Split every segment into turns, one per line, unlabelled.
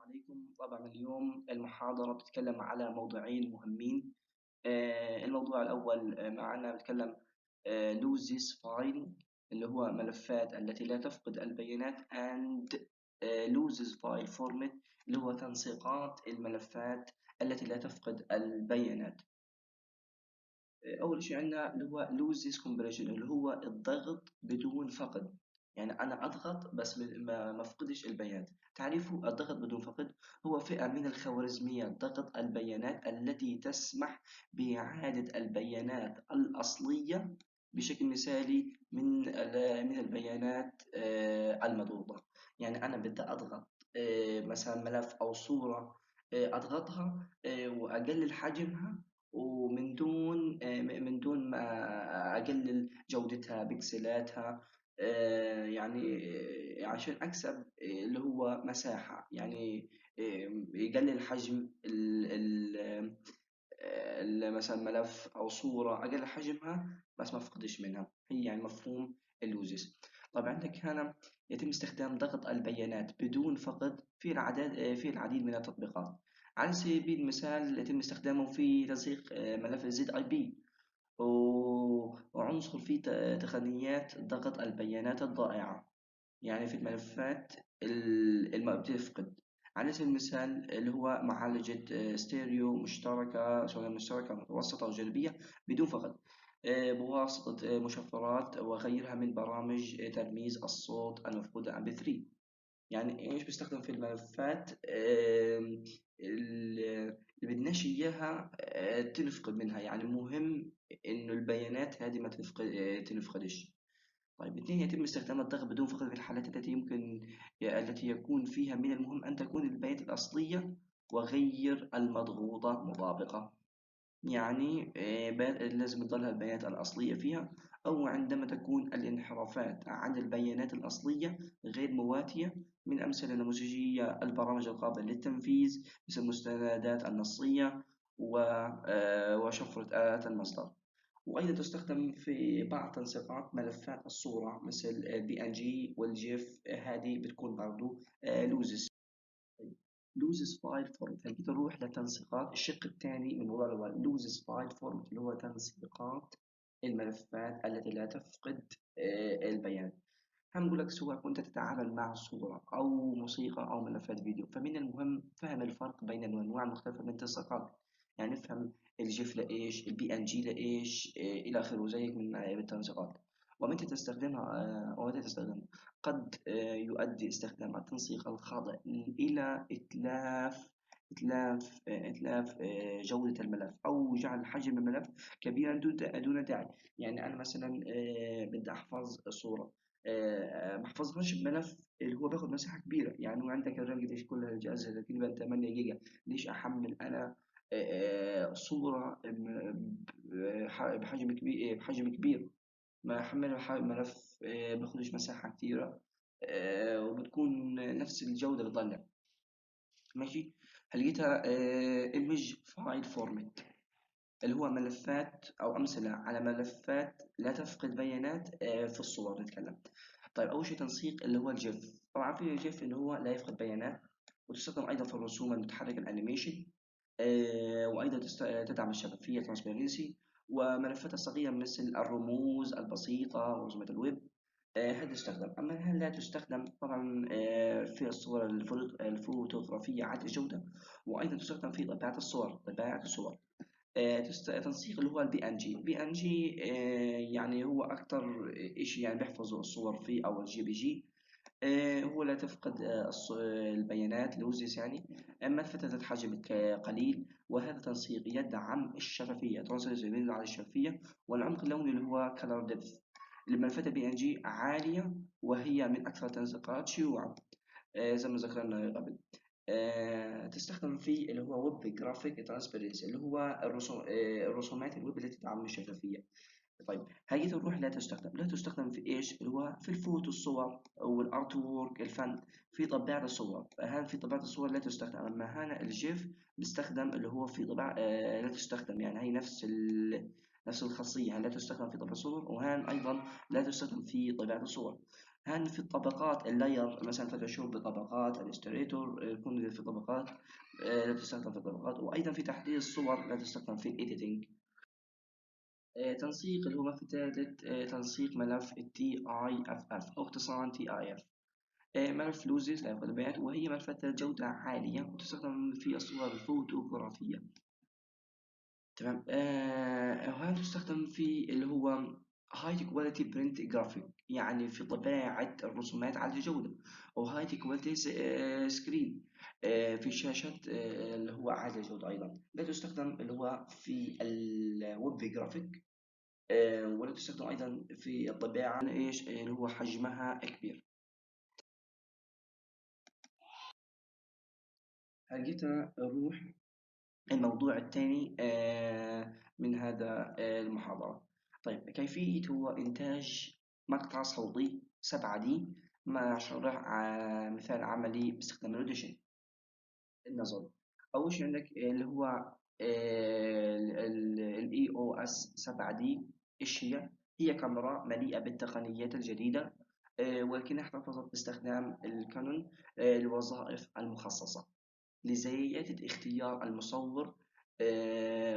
عليكم. طبعا اليوم المحاضرة بتتكلم على موضوعين مهمين. الموضوع الأول معنا بتكلم loses file اللي هو ملفات التي لا تفقد البيانات and loses file format اللي هو تنسيقات الملفات التي لا تفقد البيانات. أول شيء عندنا اللي هو loses compression اللي هو الضغط بدون فقد. يعني أنا أضغط بس ما أفقدش البيانات. تعريفه الضغط بدون فقد هو فئة من الخوارزميات ضغط البيانات التي تسمح بإعادة البيانات الأصلية بشكل مثالي من البيانات المضغوطة. يعني أنا بدي أضغط مثلا ملف أو صورة، أضغطها وأقلل حجمها ومن دون ما أقلل جودتها بكسلاتها. يعني عشان أكسب اللي هو مساحة، يعني يقلل حجم مثلا ملف أو صورة، أقلل حجمها بس ما أفقدش منها. هي يعني مفهوم اللوزز. طبعا عندك هنا يتم استخدام ضغط البيانات بدون فقد في العديد من التطبيقات. على سبيل المثال يتم استخدامه في تنسيق ملف زد اي بي، وعنصر في تقنيات ضغط البيانات الضائعة، يعني في الملفات اللي بتفقد. على سبيل المثال اللي هو معالجة ستيريو مشتركة، سواء مشتركة متوسطة أو جانبية بدون فقد، بواسطة مشفرات وغيرها من برامج ترميز الصوت المفقودة MP3. يعني ايش بيستخدم في الملفات اللي بدناش اياها تنفقد منها. يعني مهم انه البيانات هذه ما تنفقدش. طيب اثنين، يتم استخدام الضغط بدون فقد في الحالات التي يكون فيها من المهم أن تكون البيانات الأصلية وغير المضغوطة مطابقة. يعني لازم تظل البيانات الأصلية فيها، أو عندما تكون الانحرافات عن البيانات الأصلية غير مواتية. من أمثلة نموذجية البرامج القابلة للتنفيذ مثل المستندات النصية وشفرة آلة المصدر. وأيضا تستخدم في بعض تنسيقات ملفات الصورة مثل PNG والجيف، هذه بتكون برضو لوزز. لوزز فايل فورمات. هنجي نروح لتنسيقات الشق الثاني من الموضوع اللي هو لوزز فايل فورمات اللي هو تنسيقات الملفات التي لا تفقد البيانات. هنقول لك سواء كنت تتعامل مع صورة أو موسيقى أو ملفات فيديو، فمن المهم فهم الفرق بين الأنواع المختلفة من التنسيقات. يعني نفهم الجيف لإيش، PNG لإيش، إلى آخره زيك من التنسيقات. ومتى تستخدمها. قد يؤدي استخدام التنسيق الخاطئ إلى إتلاف جودة الملف أو جعل حجم الملف كبيرا دون داعي. يعني أنا مثلا بدي أحفظ صورة، ما احفظهاش بملف اللي هو بياخد مساحة كبيرة. يعني وعندك الرام قديش كل الجهاز تقريبا 8 جيجا، ليش أحمل أنا صورة بحجم كبير؟ ما أحمل ملف بياخدش مساحة كتيرة وبتكون نفس الجودة بتضلها ماشي. لقيتها image file format اللي هو ملفات أو أمثلة على ملفات لا تفقد بيانات في الصور نتكلم. طيب أول شيء تنسيق اللي هو الجيف. طبعا في الجيف اللي هو لا يفقد بيانات، وتستخدم أيضا في الرسوم المتحركة الأنيميشن، وأيضا تدعم الشفافية ترانسبيرنسي، وملفات الصغيرة مثل الرموز البسيطة ورسومات الويب. هذه تستخدم. أما هل لا تستخدم طبعا في الصور الفوتوغرافية عالية الجودة، وأيضا تستخدم في طباعة الصور. تنسيق اللي هو البي ان جي يعني هو اكتر شيء يعني بيحفظوا الصور فيه او الجي بي جي. هو لا تفقد البيانات لوزيس يعني، اما فترة حجم قليل. وهذا تنسيق يدعم الشفافية يدل على الشفافية والعمق اللوني اللي هو color depth. الملفات PNG عالية وهي من أكثر التنسيقات شيوعا زي ما ذكرنا قبل. تستخدم في اللي هو ويب جرافيك ترانسبيرنسي اللي هو الرسومات الويب التي تدعم الشفافية. طيب هاجي نروح لا تستخدم في ايش اللي هو في الفوتو الصور او الارت وورك الفن، في طباعة الصور. هذا في طباعة الصور لا تستخدم. اما هنا الجيف بيستخدم اللي هو في طباعة لا تستخدم. يعني هي نفس الخاصية لا تستخدم في طباعة الصور، وهان أيضا لا تستخدم في طباعة الصور. هان في الطبقات اللاير مثلا فوتوشوب بطبقات، الستريتور يكون في طبقات لا تستخدم في الطبقات، وأيضا في تحديد الصور لا تستخدم في الإيديتنج. تنسيق اللي هو ملف الثالث تنسيق ملف TIFF أو اختصارا TIF. ملف لوزز لا يفقد البيانات، وهي ملفات ذات جودة عالية وتستخدم في الصور الفوتوغرافية. تمام. وهذا تستخدم في اللي هو هاي كواليتي برنت جرافيك، يعني في طباعة الرسومات عالية الجودة، أو هاي كواليتي سكرين في شاشة اللي هو عالية الجودة. أيضا لا تستخدم اللي هو في الويب جرافيك، ولا تستخدم أيضا في الطباعة إيش اللي هو حجمها كبير. هلقيتها نروح الموضوع الثاني من هذا المحاضرة. طيب، كيفية هو إنتاج مقطع صوتي 7D مع شرح مثال عملي باستخدام الأوديشن. النظر، أول شيء عندك اللي هو ال EOS 7D. إيش هي؟ هي كاميرا مليئة بالتقنيات الجديدة، ولكنها احتفظت باستخدام الكانون للوظائف المخصصة، لزيادة اختيار المصور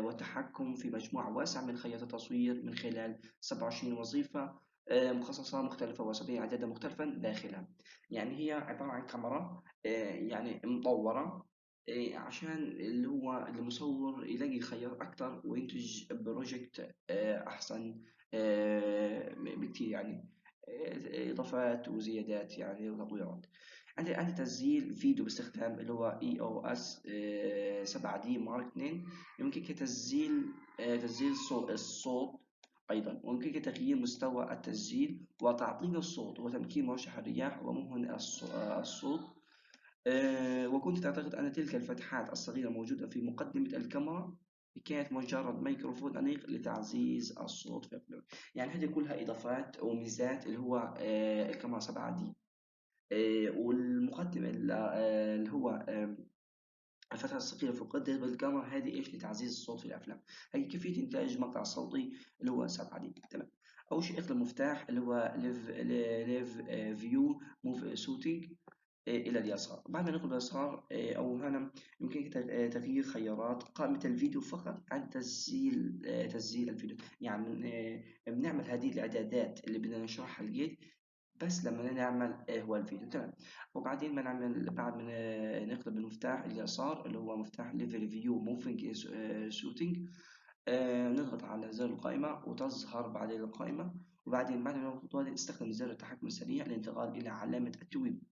والتحكم في مجموعة واسعة من خيارات التصوير من خلال 27 وظيفة مخصصة مختلفة و70 عددا مختلفا داخلها. يعني هي عبارة عن كاميرا يعني مطورة عشان اللي هو المصور يلاقي خيار أكتر وينتج بروجكت أحسن بكتير يعني، إضافات وزيادات يعني وتطويرات. عندي تسجيل فيديو باستخدام اللي هو EOS 7D مارك 2. يمكنك تسجيل الصوت أيضا، ويمكنك تغيير مستوى التسجيل وتعطيل الصوت وتمكين مرشح الرياح ومهن الصوت. وكنت تعتقد أن تلك الفتحات الصغيرة موجودة في مقدمة الكاميرا كانت مجرد ميكروفون أنيق لتعزيز الصوت في الفيلم. يعني هذه كلها إضافات وميزات اللي هو الكاميرا 7D. والمقدمة اللي هو الفتحة الصوتية في مقدمة الكاميرا هذه إيش لتعزيز الصوت في الأفلام. هي كيفية إنتاج مقطع صوتي اللي هو 7D. تمام. أول شيء اختر المفتاح اللي هو ليف فيو موف سوتينج إلى اليسار. بعد ما نقلب اليسار أو هنا يمكنك تغيير خيارات قائمة الفيديو فقط عن تسجيل الفيديو. يعني بنعمل هذه الإعدادات اللي بدنا نشرحها الجيت بس لما نعمل هو الفيديو. تمام. وبعدين ما نعمل بعد ما نقلب المفتاح اليسار اللي هو مفتاح ليفل فيو موفينج شوتينج، نضغط على زر القائمة وتظهر بعدين القائمة. وبعدين بعد ما نضغط هذا استخدم زر التحكم السريع للانتقال إلى علامة التويب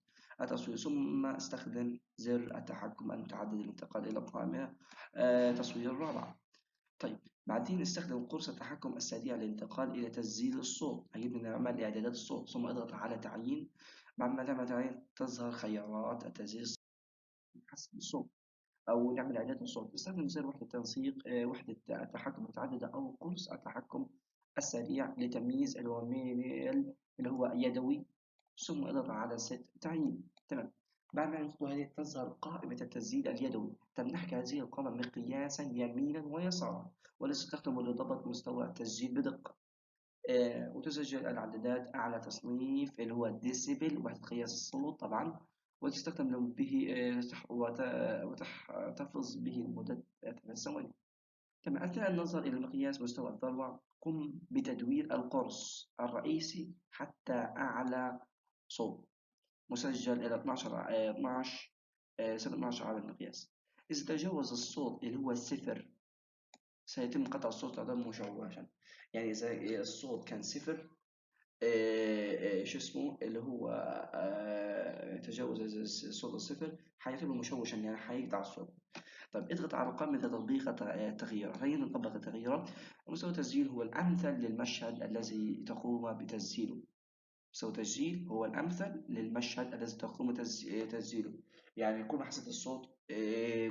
التصوير، ثم استخدم زر التحكم المتعدد للانتقال إلى القائمة تصوير الرابعة. طيب، بعدين استخدم قرص التحكم السريع للانتقال إلى تسجيل الصوت. هيبدأ نعمل إعدادات الصوت ثم اضغط على تعيين. بعد ما تعمل تعيين تظهر خيارات التسجيل حسب الصوت أو نعمل إعداد الصوت. استخدم زر وحدة التنسيق وحدة التحكم المتعددة أو قرص التحكم السريع لتمييز الوميل اللي هو يدوي، ثم اضغط على ست تعيين. تمام. بعد ما الخطوة هذه تظهر قائمة التسجيل اليدوي. تمنحك هذه القائمة مقياسا يمينا ويسارا ولتستخدم لضبط مستوى التسجيل بدقة. وتسجل العدادات أعلى تصنيف اللي هو الديسيبل وحدة قياس الصوت طبعا، وتستخدم به وتحتفظ به لمدة 3 ثواني. كما أثناء النظر إلى مقياس مستوى الذروة قم بتدوير القرص الرئيسي حتى أعلى صوت مسجل إلى 12 سنة 12 على المقياس. إذا تجاوز الصوت اللي هو الصفر سيتم قطع الصوت لضم مشوشا. يعني إذا الصوت كان صفر شو اسمه اللي هو تجاوز الصوت الصفر حيعتبر مشوشا، يعني حيقطع الصوت. طيب، اضغط على قائمة تطبيق التغييرات. هيا نطبق التغييرات. مستوى التسجيل هو الأمثل للمشهد الذي تقوم بتسجيله. مستوى التسجيل هو الأمثل للمشهد الذي تقوم تسجيله. يعني كل ما حسيت الصوت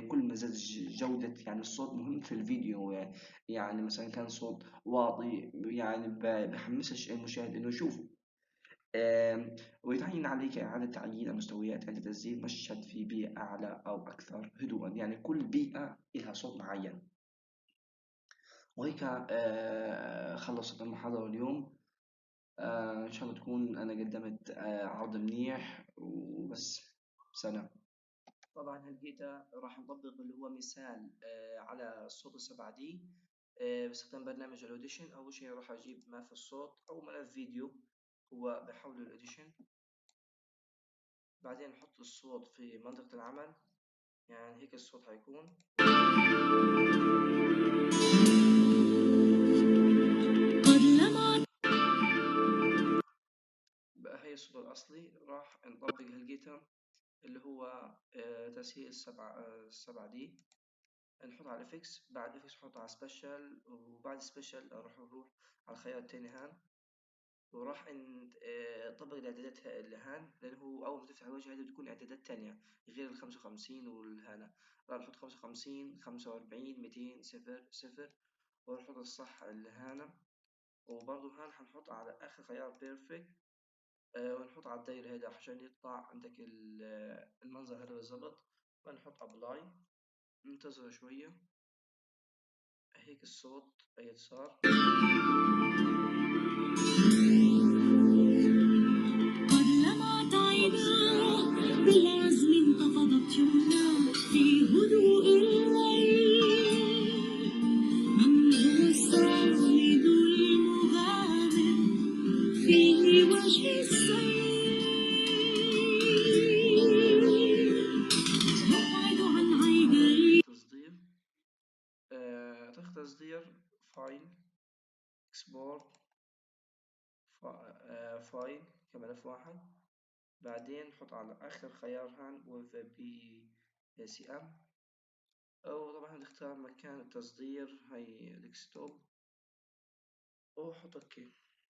كل ما زاد جودة. يعني الصوت مهم في الفيديو. يعني مثلا كان صوت واطي يعني بحمسش المشاهد إنه يشوفه. ويتعين عليك إعادة تعيين المستويات عند تسجيل مشهد في بيئة أعلى أو أكثر هدوءا. يعني كل بيئة لها صوت معين. وهيك خلصت المحاضرة اليوم. إن شاء الله تكون أنا قدمت عرض منيح وبس. سلام. طبعا هلقيته راح نطبق اللي هو مثال على الصوت السبعة دي باستخدام برنامج الاوديشن. أول شيء راح أجيب ملف الصوت أو ملف فيديو هو بحوله الاوديشن، بعدين نحط الصوت في منطقة العمل، يعني هيك الصوت هيكون. بقى هي الصوت الأصلي. راح نطبق هلقيته اللي هو تسهيل السبعة دي، نحط على افكس، بعد افكس نحط على سبيشال، وبعد سبيشال نروح على الخيار التاني هان، وراح نطبق الاعدادات الهان، لأنه هو أول ما تفتح الواجهة هذه بتكون إعدادات تانية غير ال55 والهانا. راح نحط 55 45 200 صفر صفر، ونحط الصح الهانا، وبرضه هان حنحط على آخر خيار بيرفكت، ونحط على الدايرة هذا عشان يطلع عندك المنظر هذا بالظبط، ونحط أبلاي، ننتظر شوية هيك الصوت يتصار. قد لمعت عيناه بالعزم انتفضت يمناه في هدوء الليل، من هو الصعيد المغامر في وجه السيل، يبعد عن عيني. تصدير تصدير فايل اكسبورت فايل كملف واحد، بعدين نحط على آخر خيار هان with PCM، أو طبعا نختار مكان التصدير هي ديسكتوب وحط اوكي.